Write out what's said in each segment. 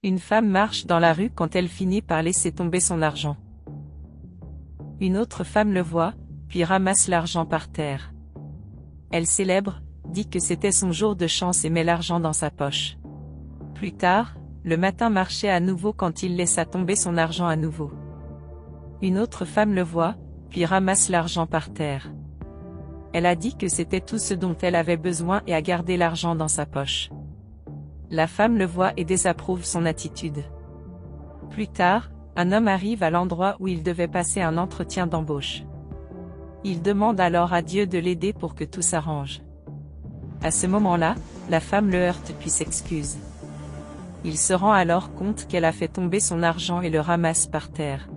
Une femme marche dans la rue quand elle finit par laisser tomber son argent. Une autre femme le voit, puis ramasse l'argent par terre. Elle célèbre, dit que c'était son jour de chance et met l'argent dans sa poche. Plus tard, le matin marchait à nouveau quand il laissa tomber son argent à nouveau. Une autre femme le voit, puis ramasse l'argent par terre. Elle a dit que c'était tout ce dont elle avait besoin et a gardé l'argent dans sa poche. La femme le voit et désapprouve son attitude. Plus tard, un homme arrive à l'endroit où il devait passer un entretien d'embauche. Il demande alors à Dieu de l'aider pour que tout s'arrange. À ce moment-là, la femme le heurte puis s'excuse. Il se rend alors compte qu'elle a fait tomber son argent et le ramasse par terre.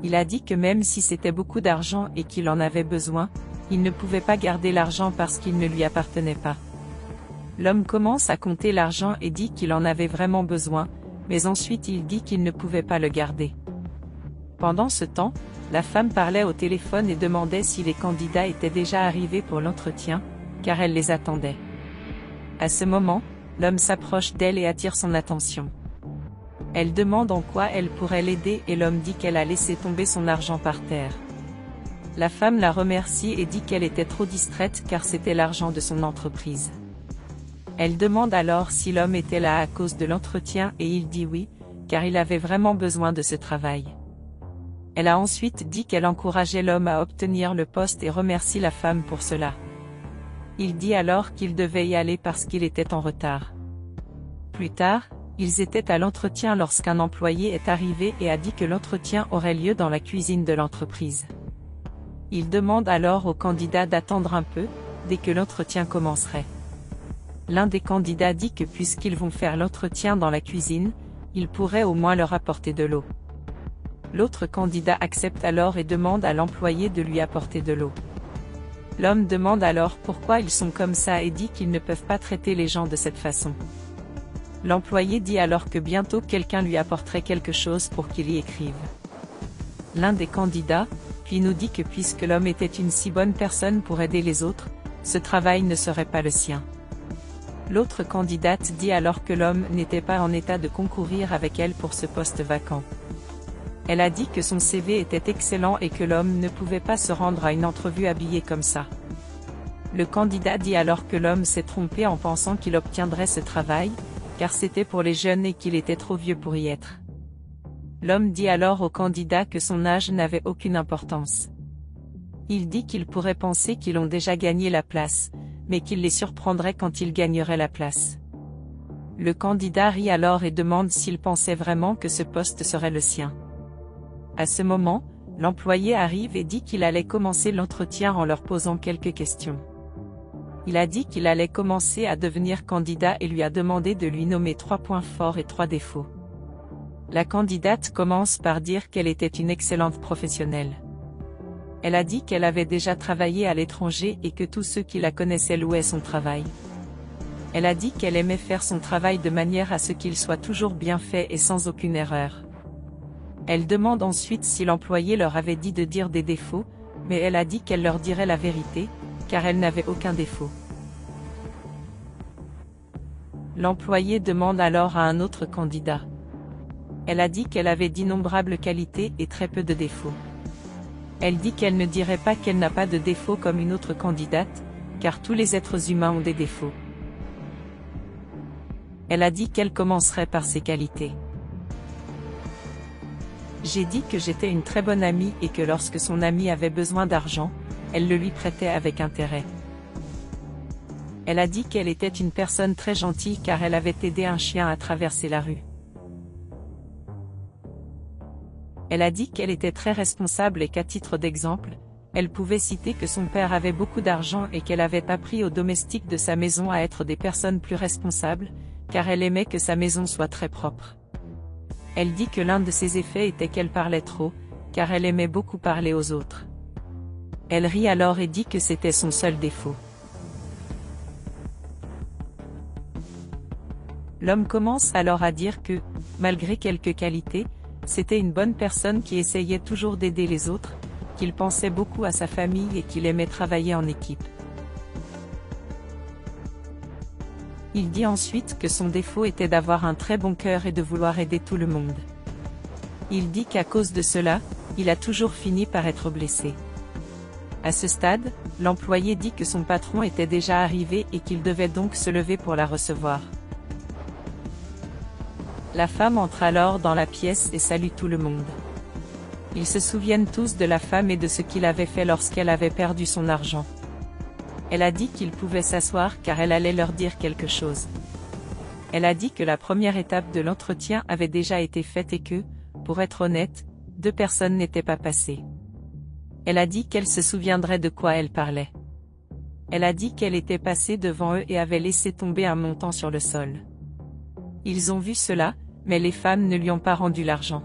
Il a dit que même si c'était beaucoup d'argent et qu'il en avait besoin, il ne pouvait pas garder l'argent parce qu'il ne lui appartenait pas. L'homme commence à compter l'argent et dit qu'il en avait vraiment besoin, mais ensuite il dit qu'il ne pouvait pas le garder. Pendant ce temps, la femme parlait au téléphone et demandait si les candidats étaient déjà arrivés pour l'entretien, car elle les attendait. À ce moment, l'homme s'approche d'elle et attire son attention. Elle demande en quoi elle pourrait l'aider et l'homme dit qu'elle a laissé tomber son argent par terre. La femme la remercie et dit qu'elle était trop distraite car c'était l'argent de son entreprise. Elle demande alors si l'homme était là à cause de l'entretien et il dit oui, car il avait vraiment besoin de ce travail. Elle a ensuite dit qu'elle encourageait l'homme à obtenir le poste et remercie la femme pour cela. Il dit alors qu'il devait y aller parce qu'il était en retard. Plus tard, ils étaient à l'entretien lorsqu'un employé est arrivé et a dit que l'entretien aurait lieu dans la cuisine de l'entreprise. Il demande alors au candidat d'attendre un peu, dès que l'entretien commencerait. L'un des candidats dit que puisqu'ils vont faire l'entretien dans la cuisine, il pourrait au moins leur apporter de l'eau. L'autre candidat accepte alors et demande à l'employé de lui apporter de l'eau. L'homme demande alors pourquoi ils sont comme ça et dit qu'ils ne peuvent pas traiter les gens de cette façon. L'employé dit alors que bientôt quelqu'un lui apporterait quelque chose pour qu'il y écrive. L'un des candidats, puis nous dit que puisque l'homme était une si bonne personne pour aider les autres, ce travail ne serait pas le sien. L'autre candidate dit alors que l'homme n'était pas en état de concourir avec elle pour ce poste vacant. Elle a dit que son CV était excellent et que l'homme ne pouvait pas se rendre à une entrevue habillé comme ça. Le candidat dit alors que l'homme s'est trompé en pensant qu'il obtiendrait ce travail, car c'était pour les jeunes et qu'il était trop vieux pour y être. L'homme dit alors au candidat que son âge n'avait aucune importance. Il dit qu'il pourrait penser qu'ils ont déjà gagné la place, mais qu'il les surprendrait quand ils gagneraient la place. Le candidat rit alors et demande s'il pensait vraiment que ce poste serait le sien. À ce moment, l'employé arrive et dit qu'il allait commencer l'entretien en leur posant quelques questions. Il a dit qu'il allait commencer à devenir candidat et lui a demandé de lui nommer 3 points forts et 3 défauts. La candidate commence par dire qu'elle était une excellente professionnelle. Elle a dit qu'elle avait déjà travaillé à l'étranger et que tous ceux qui la connaissaient louaient son travail. Elle a dit qu'elle aimait faire son travail de manière à ce qu'il soit toujours bien fait et sans aucune erreur. Elle demande ensuite si l'employé leur avait dit de dire des défauts, mais elle a dit qu'elle leur dirait la vérité, car elle n'avait aucun défaut. L'employé demande alors à un autre candidat. Elle a dit qu'elle avait d'innombrables qualités et très peu de défauts. Elle dit qu'elle ne dirait pas qu'elle n'a pas de défauts comme une autre candidate, car tous les êtres humains ont des défauts. Elle a dit qu'elle commencerait par ses qualités. J'ai dit que j'étais une très bonne amie et que lorsque son ami avait besoin d'argent, elle le lui prêtait avec intérêt. Elle a dit qu'elle était une personne très gentille car elle avait aidé un chien à traverser la rue. Elle a dit qu'elle était très responsable et qu'à titre d'exemple, elle pouvait citer que son père avait beaucoup d'argent et qu'elle avait appris aux domestiques de sa maison à être des personnes plus responsables, car elle aimait que sa maison soit très propre. Elle dit que l'un de ses effets était qu'elle parlait trop, car elle aimait beaucoup parler aux autres. Elle rit alors et dit que c'était son seul défaut. L'homme commence alors à dire que, malgré quelques qualités, c'était une bonne personne qui essayait toujours d'aider les autres, qu'il pensait beaucoup à sa famille et qu'il aimait travailler en équipe. Il dit ensuite que son défaut était d'avoir un très bon cœur et de vouloir aider tout le monde. Il dit qu'à cause de cela, il a toujours fini par être blessé. À ce stade, l'employé dit que son patron était déjà arrivé et qu'il devait donc se lever pour la recevoir. La femme entre alors dans la pièce et salue tout le monde. Ils se souviennent tous de la femme et de ce qu'il avait fait lorsqu'elle avait perdu son argent. Elle a dit qu'ils pouvaient s'asseoir car elle allait leur dire quelque chose. Elle a dit que la première étape de l'entretien avait déjà été faite et que, pour être honnête, 2 personnes n'étaient pas passées. Elle a dit qu'elle se souviendrait de quoi elle parlait. Elle a dit qu'elle était passée devant eux et avait laissé tomber un montant sur le sol. Ils ont vu cela, mais les femmes ne lui ont pas rendu l'argent.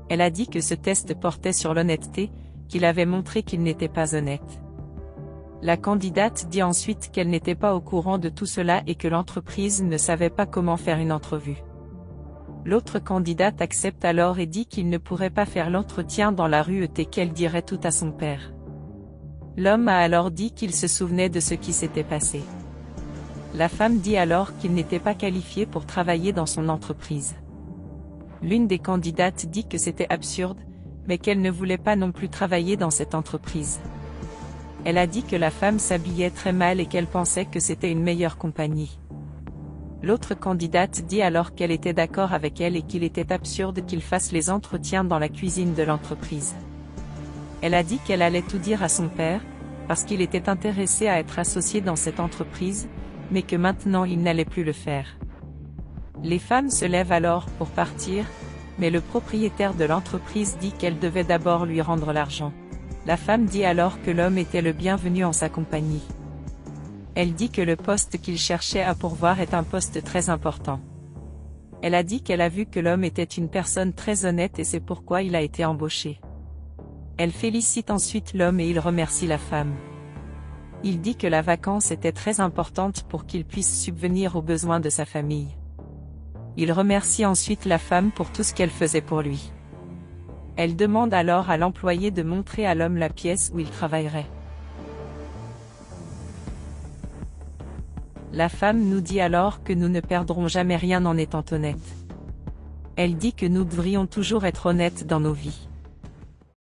Elle a dit que ce test portait sur l'honnêteté, qu'il avait montré qu'il n'était pas honnête. La candidate dit ensuite qu'elle n'était pas au courant de tout cela et que l'entreprise ne savait pas comment faire une entrevue. L'autre candidate accepte alors et dit qu'il ne pourrait pas faire l'entretien dans la rue et qu'elle dirait tout à son père. L'homme a alors dit qu'il se souvenait de ce qui s'était passé. La femme dit alors qu'il n'était pas qualifié pour travailler dans son entreprise. L'une des candidates dit que c'était absurde, mais qu'elle ne voulait pas non plus travailler dans cette entreprise. Elle a dit que la femme s'habillait très mal et qu'elle pensait que c'était une meilleure compagnie. L'autre candidate dit alors qu'elle était d'accord avec elle et qu'il était absurde qu'il fasse les entretiens dans la cuisine de l'entreprise. Elle a dit qu'elle allait tout dire à son père, parce qu'il était intéressé à être associé dans cette entreprise, mais que maintenant il n'allait plus le faire. Les femmes se lèvent alors pour partir, mais le propriétaire de l'entreprise dit qu'elle devait d'abord lui rendre l'argent. La femme dit alors que l'homme était le bienvenu en sa compagnie. Elle dit que le poste qu'il cherchait à pourvoir est un poste très important. Elle a dit qu'elle a vu que l'homme était une personne très honnête et c'est pourquoi il a été embauché. Elle félicite ensuite l'homme et il remercie la femme. Il dit que la vacance était très importante pour qu'il puisse subvenir aux besoins de sa famille. Il remercie ensuite la femme pour tout ce qu'elle faisait pour lui. Elle demande alors à l'employé de montrer à l'homme la pièce où il travaillerait. La femme nous dit alors que nous ne perdrons jamais rien en étant honnêtes. Elle dit que nous devrions toujours être honnêtes dans nos vies.